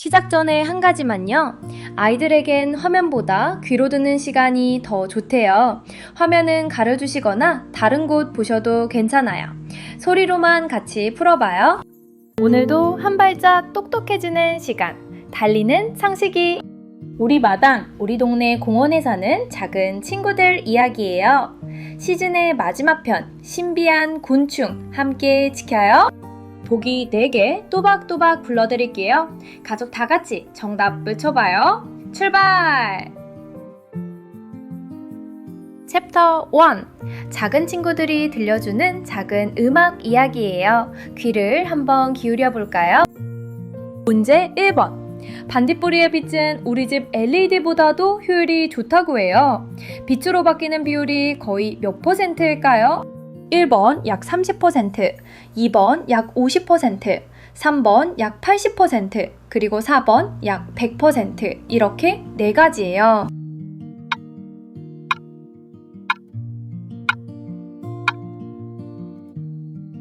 시작 전에 한 가지만요. 아이들에겐 화면보다 귀로 듣는 시간이 더 좋대요. 화면은 가려주시거나 다른 곳 보셔도 괜찮아요. 소리로만 같이 풀어봐요. 오늘도 한 발짝 똑똑해지는 시간. 달리는 상식이. 우리 마당, 우리 동네 공원에 사는 작은 친구들 이야기예요. 시즌의 마지막 편, 신비한 곤충 함께 지켜요. 보기 4개 또박또박 불러드릴게요. 가족 다 같이 정답 외쳐봐요. 출발! 챕터 1. 작은 친구들이 들려주는 작은 음악 이야기예요. 귀를 한번 기울여 볼까요? 문제 1번. 반딧불이의 빛은 우리 집 LED보다도 효율이 좋다고 해요. 빛으로 바뀌는 비율이 거의 몇 %일까요? 1번 약 30%, 2번 약 50%, 3번 약 80%, 그리고 4번 약 100%. 이렇게 4가지예요.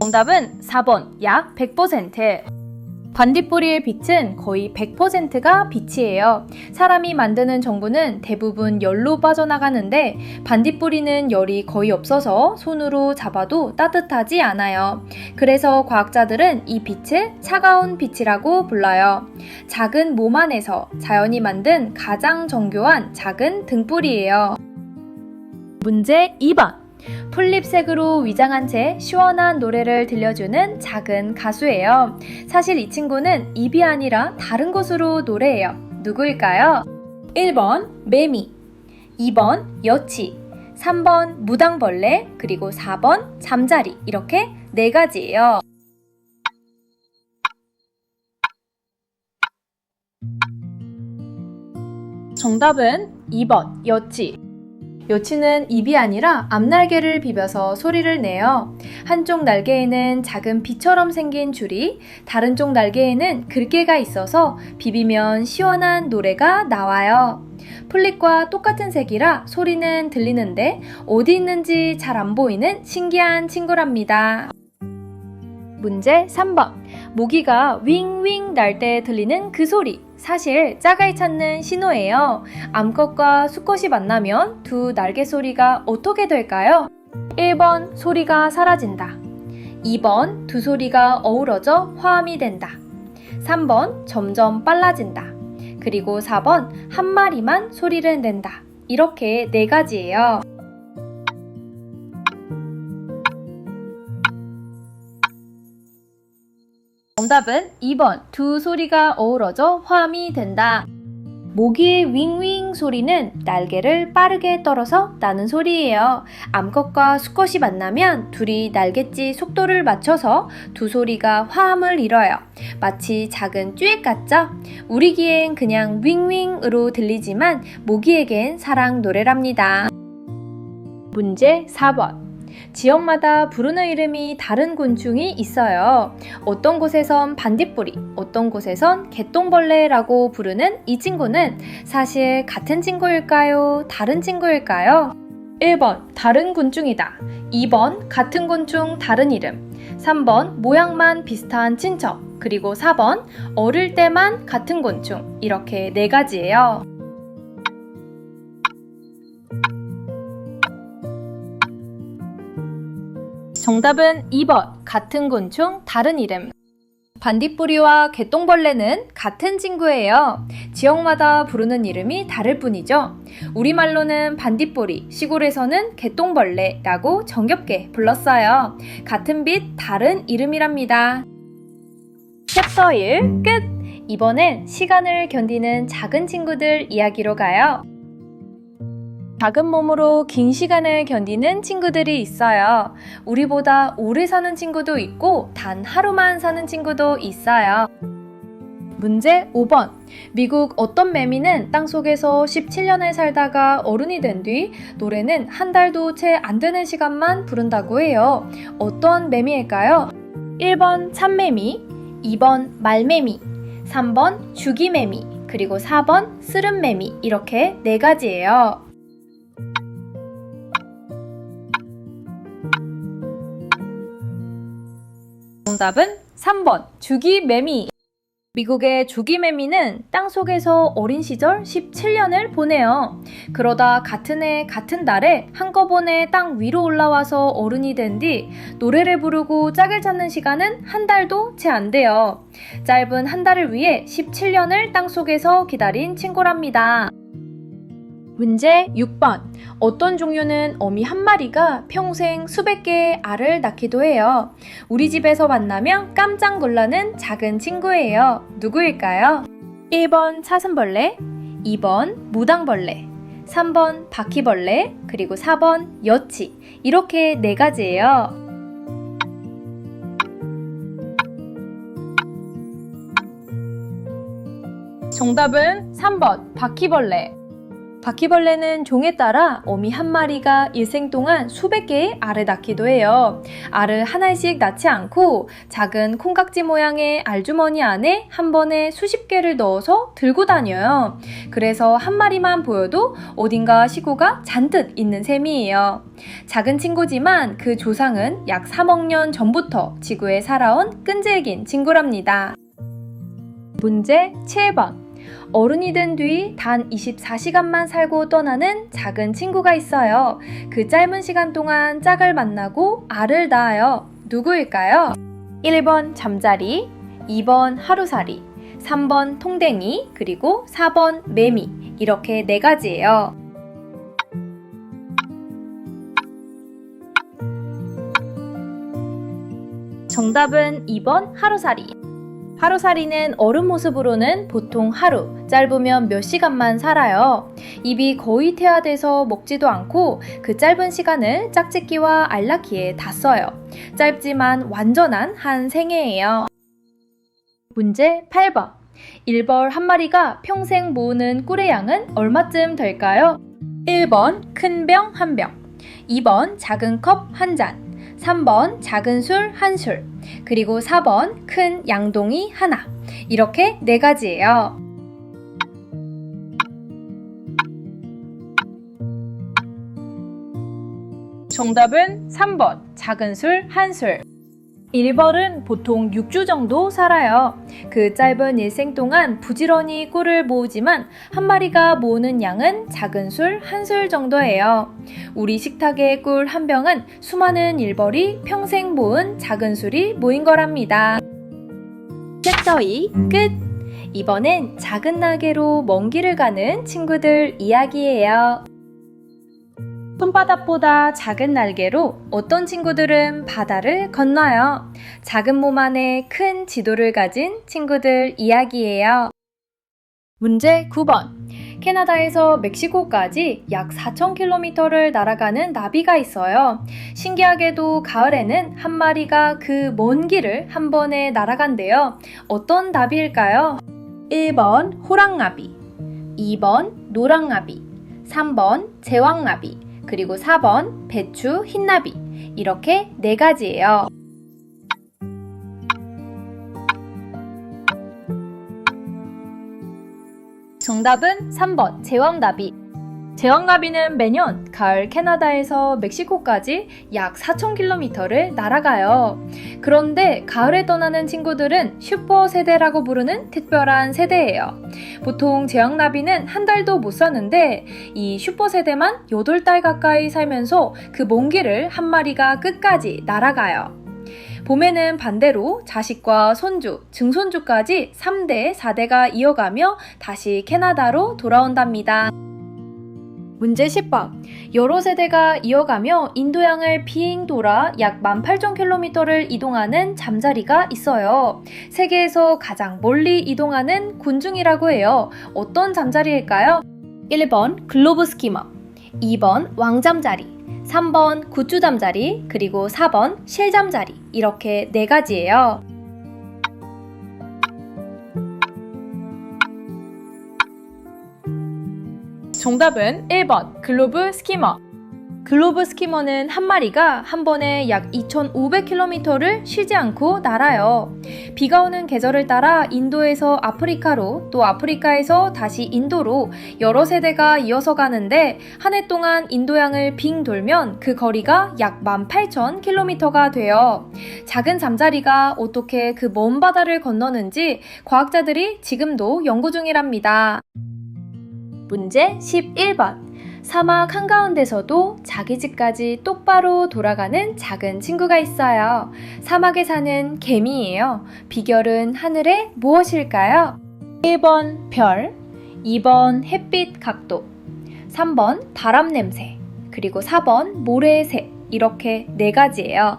정답은 4번 약 100%. 반딧불이의 빛은 거의 100%가 빛이에요. 사람이 만드는 전구는 대부분 열로 빠져나가는데 반딧불이는 열이 거의 없어서 손으로 잡아도 따뜻하지 않아요. 그래서 과학자들은 이 빛을 차가운 빛이라고 불러요. 작은 몸 안에서 자연이 만든 가장 정교한 작은 등불이에요. 문제 2번. 풀립색으로 위장한 채 시원한 노래를 들려주는 작은 가수예요. 사실 이 친구는 입이 아니라 다른 곳으로 노래해요. 누구일까요? 1번 매미, 2번 여치, 3번 무당벌레, 그리고 4번 잠자리. 이렇게 4가지예요. 정답은 2번 여치. 여치는 입이 아니라 앞날개를 비벼서 소리를 내요. 한쪽 날개에는 작은 비처럼 생긴 줄이, 다른 쪽 날개에는 글개가 있어서 비비면 시원한 노래가 나와요. 풀잎과 똑같은 색이라 소리는 들리는데 어디 있는지 잘 안 보이는 신기한 친구랍니다. 문제 3번. 모기가 윙윙 날 때 들리는 그 소리. 사실 짝을 찾는 신호예요. 암컷과 수컷이 만나면 두 날개 소리가 어떻게 될까요? 1번 소리가 사라진다. 2번 두 소리가 어우러져 화음이 된다. 3번 점점 빨라진다. 그리고 4번 한 마리만 소리를 낸다. 이렇게 4가지예요. 정답은 2번 두 소리가 어우러져 화음이 된다. 모기의 윙윙 소리는 날개를 빠르게 떨어서 나는 소리예요. 암컷과 수컷이 만나면 둘이 날갯짓 속도를 맞춰서 두 소리가 화음을 이뤄요. 마치 작은 듀엣 같죠? 우리 귀엔 그냥 윙윙으로 들리지만 모기에겐 사랑 노래랍니다. 문제 4번. 지역마다 부르는 이름이 다른 곤충이 있어요. 어떤 곳에선 반딧불이, 어떤 곳에선 개똥벌레라고 부르는 이 친구는 사실 같은 친구일까요? 다른 친구일까요? 1번 다른 곤충이다. 2번 같은 곤충 다른 이름. 3번 모양만 비슷한 친척. 그리고 4번 어릴 때만 같은 곤충. 이렇게 4가지예요. 정답은 2번 같은 곤충 다른 이름. 반딧불이와 개똥벌레는 같은 친구예요. 지역마다 부르는 이름이 다를 뿐이죠. 우리말로는 반딧불이, 시골에서는 개똥벌레라고 정겹게 불렀어요. 같은 빛 다른 이름이랍니다. 챕터 1 끝! 이번엔 시간을 견디는 작은 친구들 이야기로 가요. 작은 몸으로 긴 시간을 견디는 친구들이 있어요. 우리보다 오래 사는 친구도 있고 단 하루만 사는 친구도 있어요. 문제 5번. 미국 어떤 매미는 땅속에서 17년을 살다가 어른이 된 뒤 노래는 한 달도 채 안 되는 시간만 부른다고 해요. 어떤 매미일까요? 1번 참매미, 2번 말매미, 3번 주기매미, 그리고 4번 스름매미. 이렇게 4가지예요. 정답은 3번 주기매미. 미국의 조기매미는 땅속에서 어린 시절 17년을 보내요. 그러다 같은 해 같은 달에 한꺼번에 땅 위로 올라와서 어른이 된 뒤 노래를 부르고 짝을 찾는 시간은 한 달도 채 안 돼요. 짧은 한 달을 위해 17년을 땅속에서 기다린 친구랍니다. 문제 6번. 어떤 종류는 어미 한 마리가 평생 수백 개의 알을 낳기도 해요. 우리 집에서 만나면 깜짝 놀라는 작은 친구예요. 누구일까요? 1번 사슴벌레, 2번 무당벌레, 3번 바퀴벌레, 그리고 4번 여치. 이렇게 네 가지예요. 정답은 3번 바퀴벌레. 바퀴벌레는 종에 따라 어미 한 마리가 일생 동안 수백 개의 알을 낳기도 해요. 알을 하나씩 낳지 않고 작은 콩깍지 모양의 알주머니 안에 한 번에 수십 개를 넣어서 들고 다녀요. 그래서 한 마리만 보여도 어딘가 식구가 잔뜩 있는 셈이에요. 작은 친구지만 그 조상은 약 3억 년 전부터 지구에 살아온 끈질긴 친구랍니다. 문제 7번. 어른이 된 뒤 단 24시간만 살고 떠나는 작은 친구가 있어요. 그 짧은 시간 동안 짝을 만나고 알을 낳아요. 누구일까요? 1번 잠자리, 2번 하루살이, 3번 통댕이, 그리고 4번 매미. 이렇게 네 가지예요. 정답은 2번 하루살이. 하루살이는 어른 모습으로는 보통 하루, 짧으면 몇 시간만 살아요. 입이 거의 태아돼서 먹지도 않고 그 짧은 시간을 짝짓기와 알 낳기에 다 써요. 짧지만 완전한 한 생애예요. 문제 8번. 일벌 한 마리가 평생 모으는 꿀의 양은 얼마쯤 될까요? 1번 큰 병 한 병, 2번 작은 컵 한 잔, 3번 작은 술 한 술, 그리고 4번 큰 양동이 하나. 이렇게 네 가지예요. 정답은 3번 작은 술 한 술. 일벌은 보통 6주 정도 살아요. 그 짧은 일생 동안 부지런히 꿀을 모으지만 한 마리가 모으는 양은 작은 술 한 술 정도예요. 우리 식탁의 꿀 한 병은 수많은 일벌이 평생 모은 작은 술이 모인 거랍니다. 챕터 2 끝! 이번엔 작은 날개로 먼 길을 가는 친구들 이야기예요. 손바닥보다 작은 날개로 어떤 친구들은 바다를 건너요. 작은 몸 안에 큰 지도를 가진 친구들 이야기예요. 문제 9번. 캐나다에서 멕시코까지 약 4,000km를 날아가는 나비가 있어요. 신기하게도 가을에는 한 마리가 그 먼 길을 한 번에 날아간대요. 어떤 나비일까요? 1번 호랑나비, 2번 노랑나비, 3번 제왕나비, 그리고 4번 배추 흰나비. 이렇게 네 가지예요. 정답은 3번 제왕나비. 제왕나비는 매년 가을 캐나다에서 멕시코까지 약 4,000km를 날아가요. 그런데 가을에 떠나는 친구들은 슈퍼 세대라고 부르는 특별한 세대예요. 보통 제왕나비는 한 달도 못 사는데 이 슈퍼 세대만 8달 가까이 살면서 그 먼 길을 한 마리가 끝까지 날아가요. 봄에는 반대로 자식과 손주, 증손주까지 3대, 4대가 이어가며 다시 캐나다로 돌아온답니다. 문제 10번. 여러 세대가 이어가며 인도양을 빙 돌아 약 18,000km를 이동하는 잠자리가 있어요. 세계에서 가장 멀리 이동하는 곤충이라고 해요. 어떤 잠자리일까요? 1번 글로브 스키머, 2번 왕잠자리, 3번 구추잠자리, 그리고 4번 실잠자리. 이렇게 네 가지예요. 정답은 1번 글로브 스키머. 글로브 스키머는 한 마리가 한 번에 약 2,500km를 쉬지 않고 날아요. 비가 오는 계절을 따라 인도에서 아프리카로 또 아프리카에서 다시 인도로 여러 세대가 이어서 가는데 한 해 동안 인도양을 빙 돌면 그 거리가 약 18,000km가 돼요. 작은 잠자리가 어떻게 그 먼 바다를 건너는지 과학자들이 지금도 연구 중이랍니다. 문제 11번. 사막 한가운데서도 자기 집까지 똑바로 돌아가는 작은 친구가 있어요. 사막에 사는 개미예요. 비결은 하늘에 무엇일까요? 1번 별, 2번 햇빛 각도, 3번 바람 냄새, 그리고 4번 모래의 새. 이렇게 4가지예요.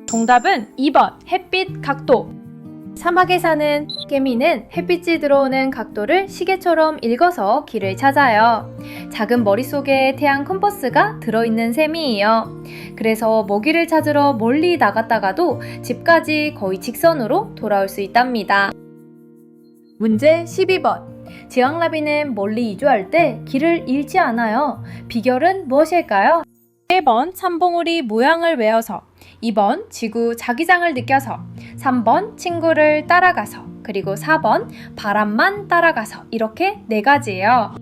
정답은 2번 햇빛 각도. 사막에 사는 개미는 햇빛이 들어오는 각도를 시계처럼 읽어서 길을 찾아요. 작은 머릿속에 태양 컴퍼스가 들어있는 셈이에요. 그래서 먹이를 찾으러 멀리 나갔다가도 집까지 거의 직선으로 돌아올 수 있답니다. 문제 12번. 지황나비는 멀리 이주할 때 길을 잃지 않아요. 비결은 무엇일까요? 1번 참봉우리 모양을 외워서, 2번 지구 자기장을 느껴서, 3번 친구를 따라가서, 그리고 4번 바람만 따라가서. 이렇게 4가지예요.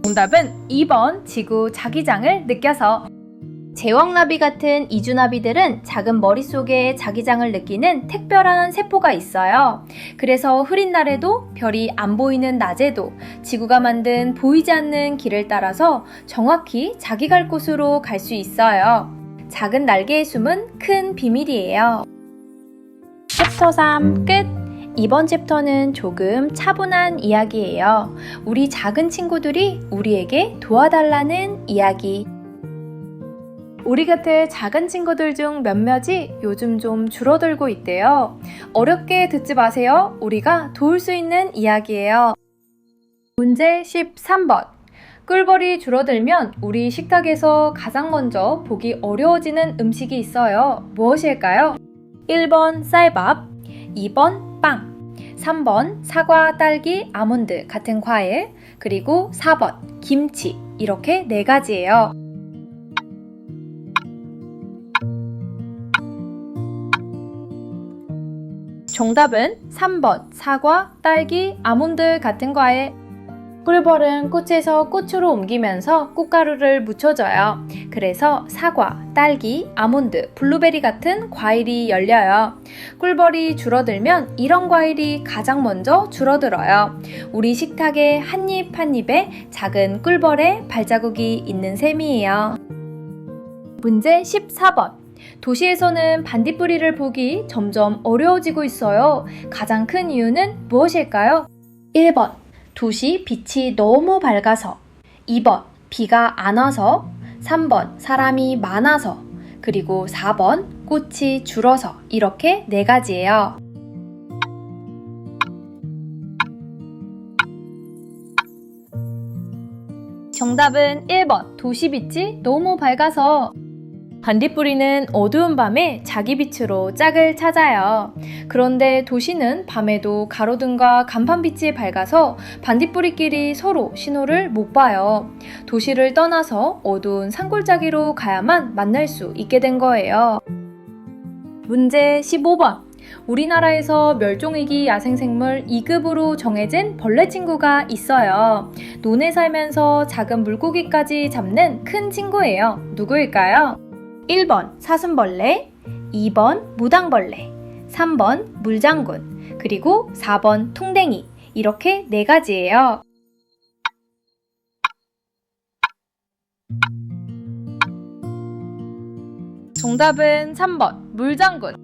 정답은 2번 지구 자기장을 느껴서. 제왕나비 같은 이주나비들은 작은 머릿속에 자기장을 느끼는 특별한 세포가 있어요. 그래서 흐린 날에도 별이 안 보이는 낮에도 지구가 만든 보이지 않는 길을 따라서 정확히 자기 갈 곳으로 갈 수 있어요. 작은 날개의 숨은 큰 비밀이에요. 챕터 3 끝! 이번 챕터는 조금 차분한 이야기예요. 우리 작은 친구들이 우리에게 도와달라는 이야기. 우리 곁에 작은 친구들 중 몇몇이 요즘 좀 줄어들고 있대요. 어렵게 듣지 마세요. 우리가 도울 수 있는 이야기예요. 문제 13번. 꿀벌이 줄어들면 우리 식탁에서 가장 먼저 보기 어려워지는 음식이 있어요. 무엇일까요? 1번 쌀밥, 2번 빵, 3번 사과, 딸기, 아몬드 같은 과일, 그리고 4번 김치. 이렇게 4가지예요. 정답은 3번 사과, 딸기, 아몬드 같은 과일. 꿀벌은 꽃에서 꽃으로 옮기면서 꽃가루를 묻혀줘요. 그래서 사과, 딸기, 아몬드, 블루베리 같은 과일이 열려요. 꿀벌이 줄어들면 이런 과일이 가장 먼저 줄어들어요. 우리 식탁에 한 입 한 입에 작은 꿀벌의 발자국이 있는 셈이에요. 문제 14번. 도시에서는 반딧불이를 보기 점점 어려워지고 있어요. 가장 큰 이유는 무엇일까요? 1번 도시 빛이 너무 밝아서, 2번 비가 안 와서, 3번 사람이 많아서, 그리고 4번 꽃이 줄어서. 이렇게 4가지예요. 정답은 1번 도시 빛이 너무 밝아서. 반딧불이는 어두운 밤에 자기 빛으로 짝을 찾아요. 그런데 도시는 밤에도 가로등과 간판빛이 밝아서 반딧불이끼리 서로 신호를 못 봐요. 도시를 떠나서 어두운 산골짜기로 가야만 만날 수 있게 된 거예요. 문제 15번. 우리나라에서 멸종위기 야생생물 2급으로 정해진 벌레 친구가 있어요. 논에 살면서 작은 물고기까지 잡는 큰 친구예요. 누구일까요? 1번 사슴벌레, 2번 무당벌레, 3번 물장군, 그리고 4번 통댕이. 이렇게 4가지예요. 정답은 3번 물장군.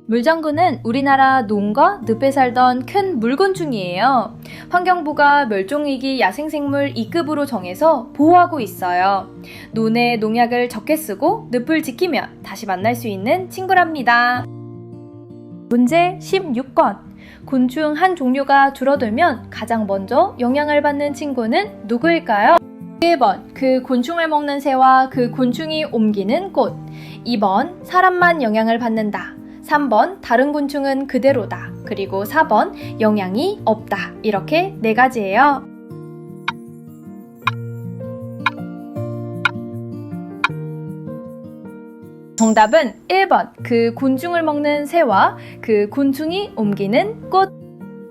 물장군은 우리나라 논과 늪에 살던 큰 물곤충이에요. 환경부가 멸종위기 야생생물 2급으로 정해서 보호하고 있어요. 논에 농약을 적게 쓰고 늪을 지키면 다시 만날 수 있는 친구랍니다. 문제 16번. 곤충 한 종류가 줄어들면 가장 먼저 영향을 받는 친구는 누구일까요? 1번 그 곤충을 먹는 새와 그 곤충이 옮기는 꽃, 2번 사람만 영향을 받는다. 3번 다른 곤충은 그대로다. 그리고 4번 영향이 없다. 이렇게 4가지예요. 정답은 1번 그 곤충을 먹는 새와 그 곤충이 옮기는 꽃.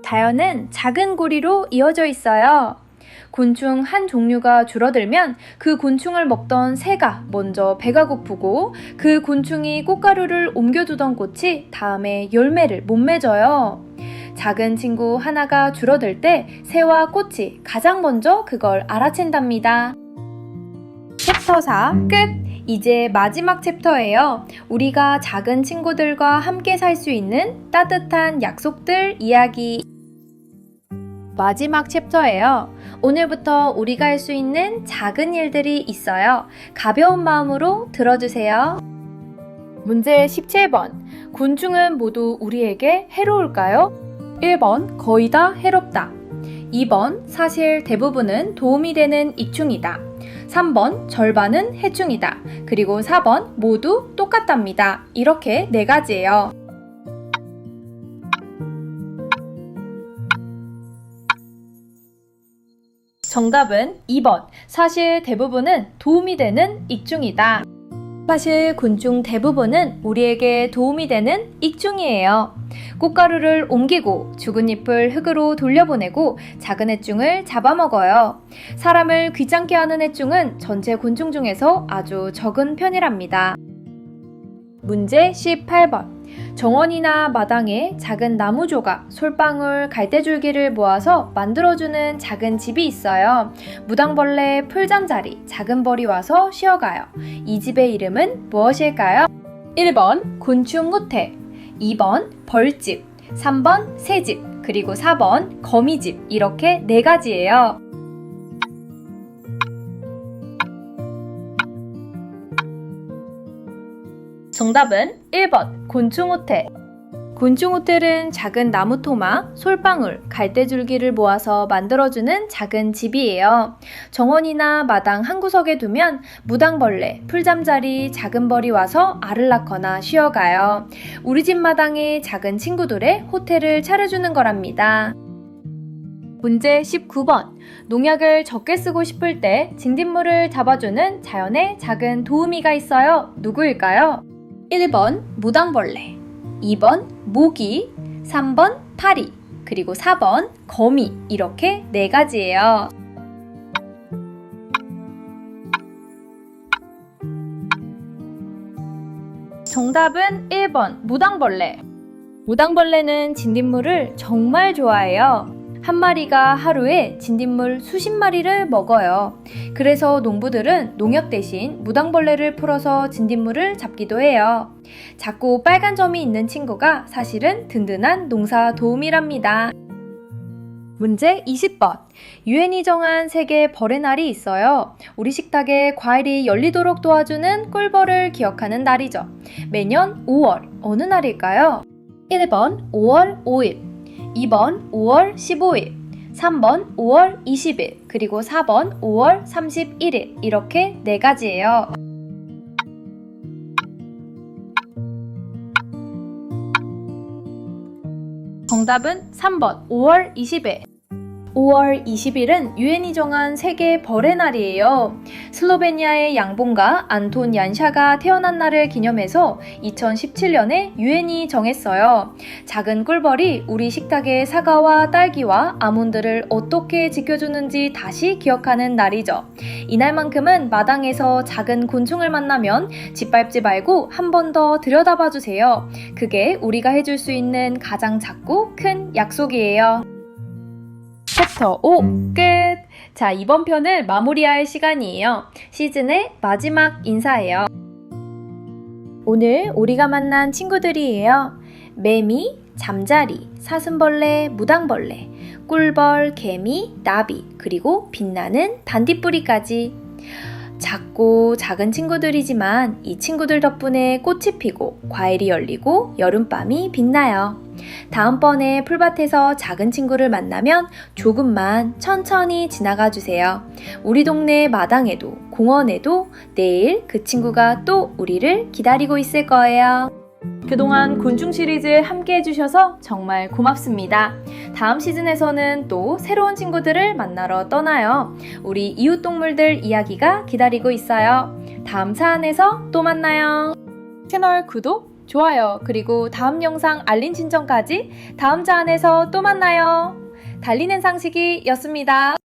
자연은 작은 고리로 이어져 있어요. 곤충 한 종류가 줄어들면 그 곤충을 먹던 새가 먼저 배가 고프고 그 곤충이 꽃가루를 옮겨두던 꽃이 다음에 열매를 못 맺어요. 작은 친구 하나가 줄어들 때 새와 꽃이 가장 먼저 그걸 알아챈답니다. 챕터 4 끝! 이제 마지막 챕터예요. 우리가 작은 친구들과 함께 살 수 있는 따뜻한 약속들 이야기. 마지막 챕터예요. 오늘부터 우리가 할 수 있는 작은 일들이 있어요. 가벼운 마음으로 들어주세요. 문제 17번. 곤충은 모두 우리에게 해로울까요? 1번 거의 다 해롭다. 2번 사실 대부분은 도움이 되는益충이다. 3번 절반은 해충이다. 그리고 4번 모두 똑같답니다. 이렇게 4가지예요. 정답은 2번. 사실 대부분은 도움이 되는益충이다. 사실 곤충 대부분은 우리에게 도움이 되는益충이에요. 꽃가루를 옮기고 죽은 잎을 흙으로 돌려보내고 작은 해충을 잡아먹어요. 사람을 귀찮게 하는 해충은 전체 곤충 중에서 아주 적은 편이랍니다. 문제 18번. 정원이나 마당에 작은 나무 조각, 솔방울, 갈대줄기를 모아서 만들어주는 작은 집이 있어요. 무당벌레, 풀잠자리, 작은 벌이 와서 쉬어가요. 이 집의 이름은 무엇일까요? 1번 곤충 호텔, 2번 벌집, 3번 새집, 그리고 4번 거미집. 이렇게 4가지예요. 정답은 1번 곤충호텔. 곤충호텔은 작은 나무 토막, 솔방울, 갈대줄기를 모아서 만들어주는 작은 집이에요. 정원이나 마당 한 구석에 두면 무당벌레, 풀잠자리, 작은 벌이 와서 알을 낳거나 쉬어가요. 우리 집 마당에 작은 친구들의 호텔을 차려주는 거랍니다. 문제 19번. 농약을 적게 쓰고 싶을 때 진딧물을 잡아주는 자연의 작은 도우미가 있어요. 누구일까요? 1번 무당벌레, 2번 모기, 3번 파리, 그리고 4번 거미. 이렇게 4가지예요. 정답은 1번 무당벌레. 무당벌레는 진딧물을 정말 좋아해요. 한 마리가 하루에 진딧물 수십 마리를 먹어요. 그래서 농부들은 농약 대신 무당벌레를 풀어서 진딧물을 잡기도 해요. 작고 빨간 점이 있는 친구가 사실은 든든한 농사 도우미랍니다. 문제 20번. 유엔이 정한 세계 벌의 날이 있어요. 우리 식탁에 과일이 열리도록 도와주는 꿀벌을 기억하는 날이죠. 매년 5월 어느 날일까요? 1번 5월 5일, 2번 5월 15일, 3번 5월 20일, 그리고 4번 5월 31일. 이렇게 4가지예요. 정답은 3번 5월 20일. 5월 20일은 유엔이 정한 세계 벌의 날이에요. 슬로베니아의 양봉가 안톤 얀샤가 태어난 날을 기념해서 2017년에 유엔이 정했어요. 작은 꿀벌이 우리 식탁의 사과와 딸기와 아몬드를 어떻게 지켜주는지 다시 기억하는 날이죠. 이날만큼은 마당에서 작은 곤충을 만나면 짓밟지 말고 한 번 더 들여다봐 주세요. 그게 우리가 해줄 수 있는 가장 작고 큰 약속이에요. 챕터 5 끝! 자, 이번 편을 마무리할 시간이에요. 시즌의 마지막 인사예요. 오늘 우리가 만난 친구들이에요. 매미, 잠자리, 사슴벌레, 무당벌레, 꿀벌, 개미, 나비, 그리고 빛나는 반딧불이까지. 작고 작은 친구들이지만 이 친구들 덕분에 꽃이 피고 과일이 열리고 여름밤이 빛나요. 다음번에 풀밭에서 작은 친구를 만나면 조금만 천천히 지나가 주세요. 우리 동네 마당에도 공원에도 내일 그 친구가 또 우리를 기다리고 있을 거예요. 그동안 곤충 시리즈 함께 해주셔서 정말 고맙습니다. 다음 시즌에서는 또 새로운 친구들을 만나러 떠나요. 우리 이웃동물들 이야기가 기다리고 있어요. 다음 사안에서 또 만나요. 채널 구독, 좋아요, 그리고 다음 영상 알림 신청까지 다음 사안에서 또 만나요. 달리는 상식이였습니다.